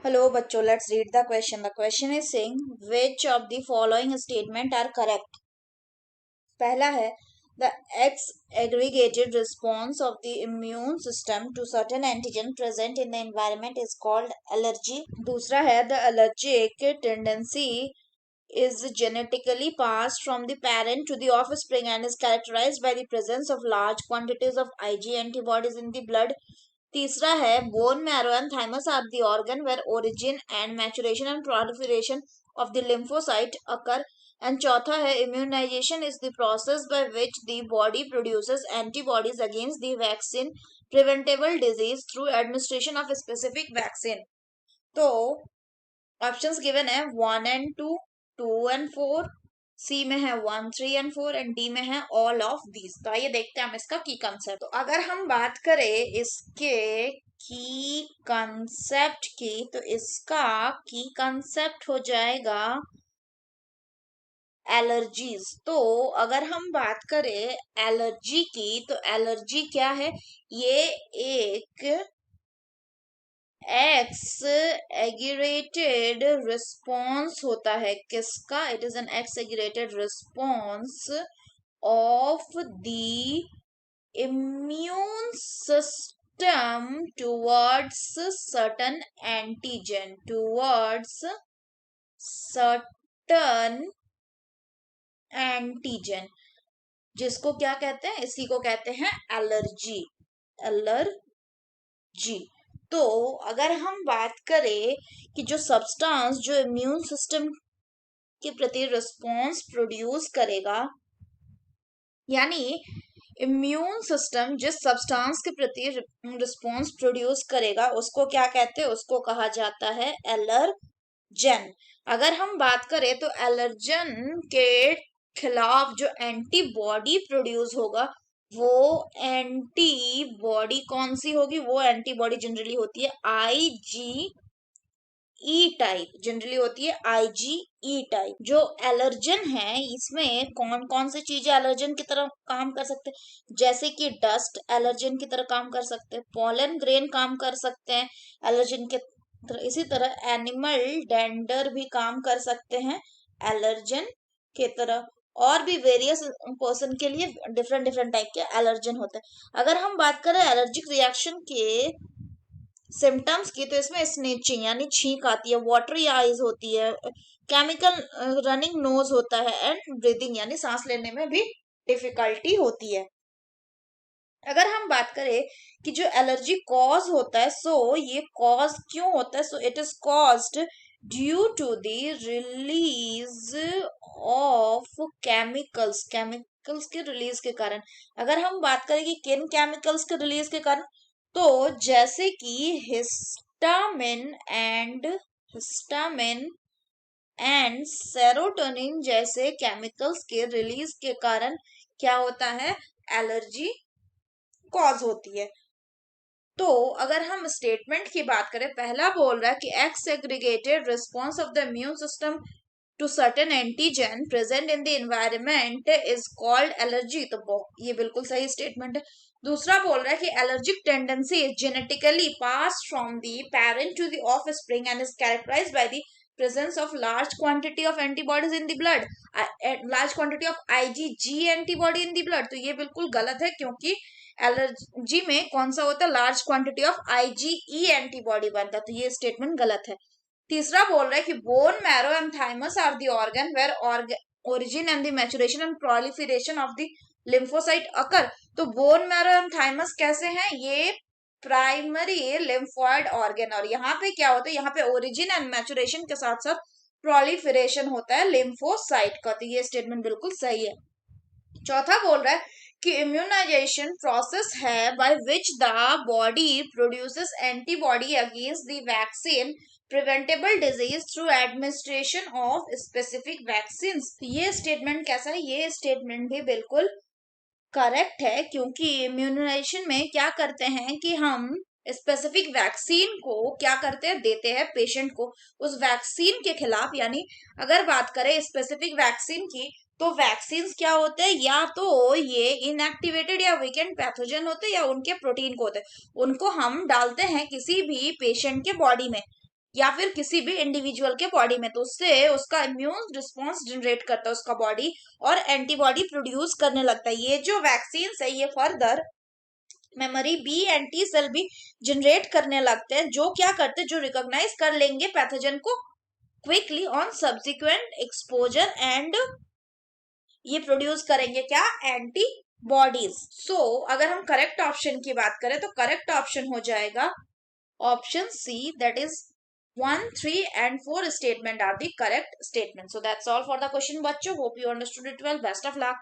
Hello, bachcho. Let's read the question. The question is saying which of the following statement are correct. पहला है the X aggregated response of the immune system to certain antigen present in the environment is called allergy. दूसरा है the allergic tendency is genetically passed from the parent to the offspring and is characterized by the presence of large quantities of Ig antibodies in the blood. तीसरा है bone marrow and thymus are the organ where origin and maturation and proliferation of the lymphocyte occur. And चौथा है immunization is the process by which the body produces antibodies against the vaccine preventable disease through administration of specific vaccine. तो options given है 1 and 2, 2 and 4, सी में है 1, 3 and 4 and D में है all of these. तो आइए देखते हैं हम इसका की कंसेप्ट. तो अगर हम बात करें इसके की कंसेप्ट की तो इसका की कंसेप्ट हो जाएगा एलर्जीज. तो अगर हम बात करें एलर्जी की तो एलर्जी क्या है? ये एक एक्स एग्रेटेड रिस्पॉन्स होता है. किसका? It is an x एग्रेटेड response of the immune system towards certain antigen, towards certain antigen, जिसको क्या कहते हैं? इसी को कहते हैं एलर्जी. एलर्जी. तो अगर हम बात करें कि जो सब्सटेंस जो इम्यून सिस्टम के प्रति रिस्पॉन्स प्रोड्यूस करेगा, यानी इम्यून सिस्टम जिस सब्सटेंस के प्रति रिस्पॉन्स प्रोड्यूस करेगा उसको क्या कहते हैं? उसको कहा जाता है एलर्जन. अगर हम बात करें तो एलर्जन के खिलाफ जो एंटीबॉडी प्रोड्यूस होगा वो एंटीबॉडी कौन सी होगी? वो एंटीबॉडी जनरली होती है आईजीई टाइप. जनरली होती है आईजीई टाइप. जो एलर्जन है इसमें कौन कौन सी चीजें एलर्जन की तरह काम कर सकते हैं? जैसे कि डस्ट एलर्जन की तरह काम कर सकते हैं, पॉलन ग्रेन काम कर सकते हैं एलर्जन के तरह, इसी तरह एनिमल डेंडर भी काम कर सकते हैं एलर्जन के तरह, और भी वेरियस पर्सन के लिए डिफरेंट डिफरेंट टाइप के एलर्जन होते हैं. अगर हम बात करें एलर्जिक रिएक्शन के सिम्टम्स की तो इसमें स्नेचिंग यानी छींक आती है, वाटरी आईज होती है, केमिकल रनिंग नोज होता है एंड ब्रीदिंग यानी सांस लेने में भी डिफिकल्टी होती है. अगर हम बात करें कि जो एलर्जी कॉज होता है, सो ये कॉज क्यों होता है? So it is caused due to the release of chemicals, chemicals के रिलीज के कारण. अगर हम बात करें कि किन केमिकल्स के रिलीज के कारण, तो जैसे कि हिस्टामिन एंड सेरोटोनिन जैसे केमिकल्स के रिलीज के कारण क्या होता है? एलर्जी कॉज होती है. तो अगर हम स्टेटमेंट की बात करें, पहला बोल रहा है कि exaggerated response of the immune system to certain antigen present in the environment is called allergy. तो ये बिल्कुल सही स्टेटमेंट है. दूसरा बोल रहा है कि allergic tendency is genetically passed from the parent to the offspring and is characterized by the presence of large quantity of antibodies in the blood, large quantity of IgG antibody in the blood. तो ये बिल्कुल गलत है क्योंकि allergy में कौन सा होता है? Large quantity of IgE antibody बनता है. तो ये स्टेटमेंट गलत है. तीसरा बोल रहा है कि bone marrow and thymus are the organ where origin and the maturation and proliferation of the lymphocyte occur. तो बोन मैरो एंड थाइमस कैसे हैं? ये प्राइमरी लिम्फॉइड ऑर्गन, और यहाँ पे क्या होता है? यहाँ पे ओरिजिन एंड मैचुरेशन के साथ साथ प्रोलिफरेशन होता है लिम्फोसाइट का. तो ये स्टेटमेंट बिल्कुल सही है. चौथा बोल रहा है कि इम्यूनाइजेशन प्रोसेस है bye which the body produces antibody against the vaccine preventable disease through administration of specific vaccine. ये स्टेटमेंट कैसा है? ये स्टेटमेंट भी बिल्कुल करेक्ट है क्योंकि इम्यूनाइजेशन में क्या करते हैं कि हम स्पेसिफिक वैक्सीन को क्या करते हैं? देते हैं पेशेंट को उस वैक्सीन के खिलाफ. यानी अगर बात करें स्पेसिफिक वैक्सीन की तो वैक्सीन क्या होते हैं? या तो ये इनएक्टिवेटेड या वीकेंड पैथोजन होते हैं या उनके प्रोटीन को होते हैं, उनको हम डालते हैं किसी भी पेशेंट के बॉडी में. या फिर किसी भी इंडिविजुअल के बॉडी में, तो उससे उसका इम्यून रिस्पॉन्स जनरेट करता है उसका बॉडी और एंटीबॉडी प्रोड्यूस करने लगता है। ये जो वैक्सीन है ये further memory B and T cell भी जनरेट करने लगते हैं, जो क्या करते हैं, जो रिकॉग्नाइज कर लेंगे पैथोजन को quickly on subsequent exposure and ये प्रोड्यूस करेंगे क्या, एंटीबॉडीज। सो अगर हम करेक्ट ऑप्शन की बात करें तो करेक्ट ऑप्शन हो जाएगा option C, that is 1, 3 and 4 statement are the correct statement. So that's all for the question बच्चों. Hope you understood it well. Best of luck.